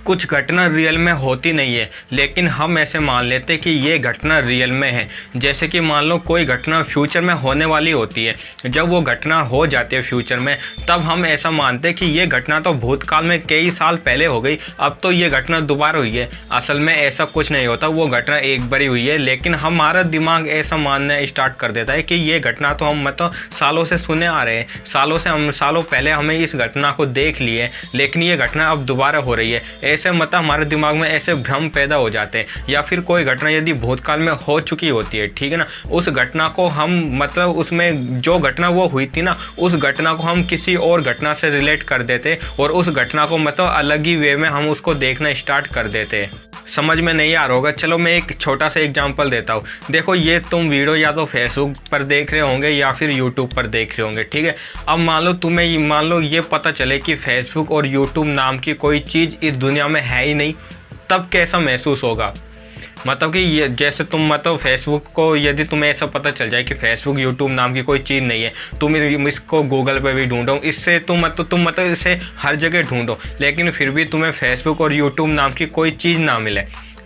कुछ घटना रियल में होती नहीं है, लेकिन हम ऐसे मान लेते कि ये घटना रियल में है। जैसे कि मान लो कोई घटना फ्यूचर में होने वाली होती है, जब वो घटना हो जाती है फ्यूचर में, तब हम ऐसा मानते हैं कि ये घटना तो भूतकाल में कई साल पहले हो गई, अब तो ये घटना दोबारा हुई है। असल में ऐसा कुछ नहीं होता, वो घटना एक बार ही हुई है, लेकिन हमारा दिमाग ऐसा मानना स्टार्ट कर देता है कि ये घटना तो हम मतलब सालों से सुने आ रहे हैं, सालों पहले हमें इस घटना को देख लिए, लेकिन ये घटना अब दोबारा हो रही है। ऐसे मतलब हमारे दिमाग में ऐसे भ्रम पैदा हो जाते हैं। या फिर कोई घटना यदि भूतकाल में हो चुकी होती है, ठीक है ना, उस घटना को हम मतलब उसमें जो घटना वो हुई थी ना, उस घटना को हम किसी और घटना से रिलेट कर देते और उस घटना को मतलब अलग ही वे में हम उसको देखना स्टार्ट कर देते। समझ में नहीं आ रहा होगा, चलो मैं एक छोटा सा एग्जांपल देता हूँ। देखो ये तुम वीडियो या तो फेसबुक पर देख रहे होंगे या फिर यूट्यूब पर देख रहे होंगे, ठीक है। अब मान लो ये पता चले कि फेसबुक और यूट्यूब नाम की कोई चीज़ इस दुनिया में है ही नहीं, तब कैसा महसूस होगा। मतलब कि ये जैसे तुम मतलब फेसबुक को यदि तुम्हें ऐसा पता चल जाए कि फेसबुक यूट्यूब नाम की कोई चीज़ नहीं है, तुम इसको गूगल पे भी ढूंढो, इससे तुम मतलब इसे हर जगह ढूंढो, लेकिन फिर भी तुम्हें फेसबुक और यूट्यूब नाम की कोई चीज़ ना मिले,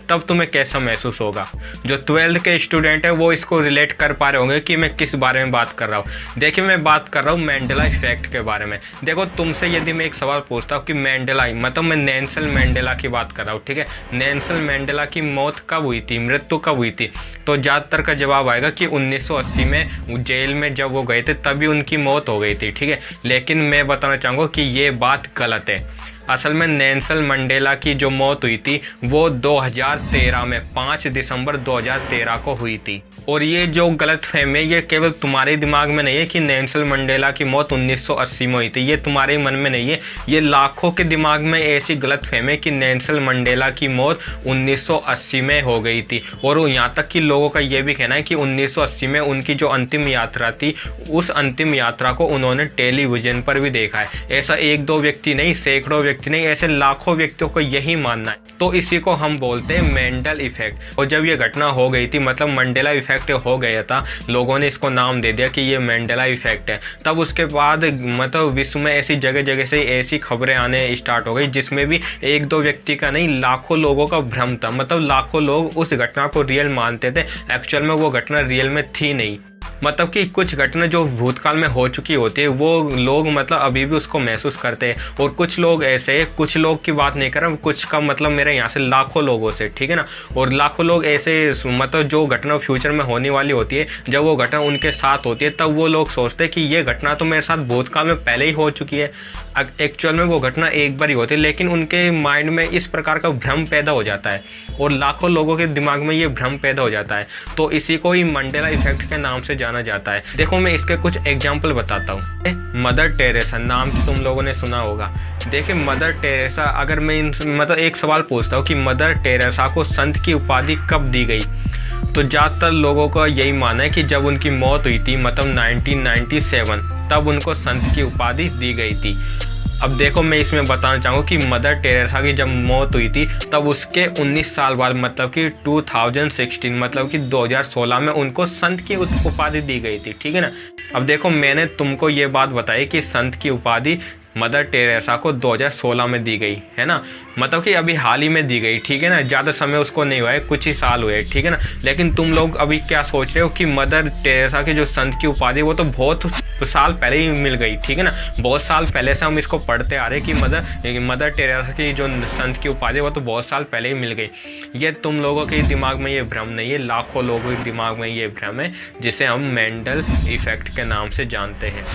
तब तुम्हें कैसा महसूस होगा। जो 12th के स्टूडेंट है वो इसको रिलेट कर पा रहे होंगे कि मैं किस बारे में बात कर रहा हूँ। देखिए मैं बात कर रहा हूँ मैंडेला इफेक्ट के बारे में। देखो तुमसे यदि मैं एक सवाल पूछता हूँ कि मैंडेला मतलब मैं नेल्सन मैंडेला की बात कर रहा हूँ, ठीक है, नेल्सन मैंडेला की मौत कब हुई थी, मृत्यु कब हुई थी, तो ज़्यादातर का जवाब आएगा कि 1980 में जेल में जब वो गए थे तभी उनकी मौत हो गई थी, ठीक है। लेकिन मैं बताना चाहूँगा कि ये बात गलत है। असल में नेल्सन मंडेला की जो मौत हुई थी वो 2013 में 5 दिसंबर 2013 को हुई थी। और ये जो गलत फहमी है ये केवल तुम्हारे दिमाग में नहीं है कि नेल्सन मंडेला की मौत 1980 में हुई थी, ये तुम्हारे मन में नहीं है, ये लाखों के दिमाग में ऐसी गलत फहमी है कि नेल्सन मंडेला की मौत 1980 में हो गई थी। और यहाँ तक कि लोगों का ये भी कहना है कि 1980 में उनकी जो अंतिम यात्रा थी, उस अंतिम यात्रा को उन्होंने टेलीविजन पर भी देखा है। ऐसा एक दो व्यक्ति नहीं, सैकड़ों व्यक्ति नहीं, ऐसे लाखों व्यक्तियों को यही मानना है। तो इसी को हम बोलते हैं मेंडल इफेक्ट। और जब ये घटना हो गई थी मतलब मंडेला इफेक्ट हो गया था, लोगों ने इसको नाम दे दिया कि ये मंडेला इफेक्ट है। तब उसके बाद मतलब विश्व में ऐसी जगह जगह से ऐसी खबरें आने स्टार्ट हो गई जिसमें भी एक दो व्यक्ति का नहीं, लाखों लोगों का भ्रम था। मतलब लाखों लोग उस घटना को रियल मानते थे, एक्चुअल में वो घटना रियल में थी नहीं। मतलब कि कुछ घटना जो भूतकाल में हो चुकी होती है वो लोग मतलब अभी भी उसको महसूस करते हैं। और कुछ लोग ऐसे, कुछ लोग की बात नहीं कर रहा, कुछ का मतलब मेरे यहाँ से लाखों लोगों से, ठीक है ना। और लाखों लोग ऐसे मतलब जो घटना फ्यूचर में होने वाली होती है, जब वो घटना उनके साथ होती है तब वो लोग सोचते हैं कि ये घटना तो मेरे साथ भूतकाल में पहले ही हो चुकी है। एक्चुअल में वो घटना एक बार ही होती है, लेकिन उनके माइंड में इस प्रकार का भ्रम पैदा हो जाता है और लाखों लोगों के दिमाग में ये भ्रम पैदा हो जाता है। तो इसी को ही मंडेला इफेक्ट के नाम से जाना जाता है। देखो मैं इसके कुछ एग्जाम्पल बताता हूँ। मदर टेरेसा नाम तुम लोगों ने सुना होगा। देखिए मदर टेरेसा, अगर मैं मतलब एक सवाल पूछता हूँ कि मदर टेरेसा को संत की उपाधि कब दी गई, तो ज़्यादातर लोगों का यही मानना है कि जब उनकी मौत हुई थी मतलब 1997, तब उनको संत की उपाधि दी गई थी। अब देखो मैं इसमें बताना चाहूँगा कि मदर टेरेसा की जब मौत हुई थी तब उसके 19 साल बाद मतलब कि 2016 मतलब कि 2016 में उनको संत की उपाधि दी गई थी, ठीक है ना। अब देखो मैंने तुमको ये बात बताई कि संत की उपाधि मदर टेरेसा को 2016 में दी गई है ना, मतलब कि अभी हाल ही में दी गई, ठीक है ना, ज़्यादा समय उसको नहीं हुआ है, कुछ ही साल हुए, ठीक है ना। लेकिन तुम लोग अभी क्या सोच रहे हो कि मदर टेरेसा की जो संत की उपाधि वो तो बहुत साल पहले ही मिल गई, ठीक है ना। बहुत साल पहले से हम इसको पढ़ते आ रहे हैं कि मदर टेरेसा की जो संत की उपाधि वो तो बहुत साल पहले ही मिल गई। ये तुम लोगों के दिमाग में ये भ्रम नहीं है, लाखों लोगों के दिमाग में ये भ्रम है जिसे हम मेंडल इफेक्ट के नाम से जानते हैं।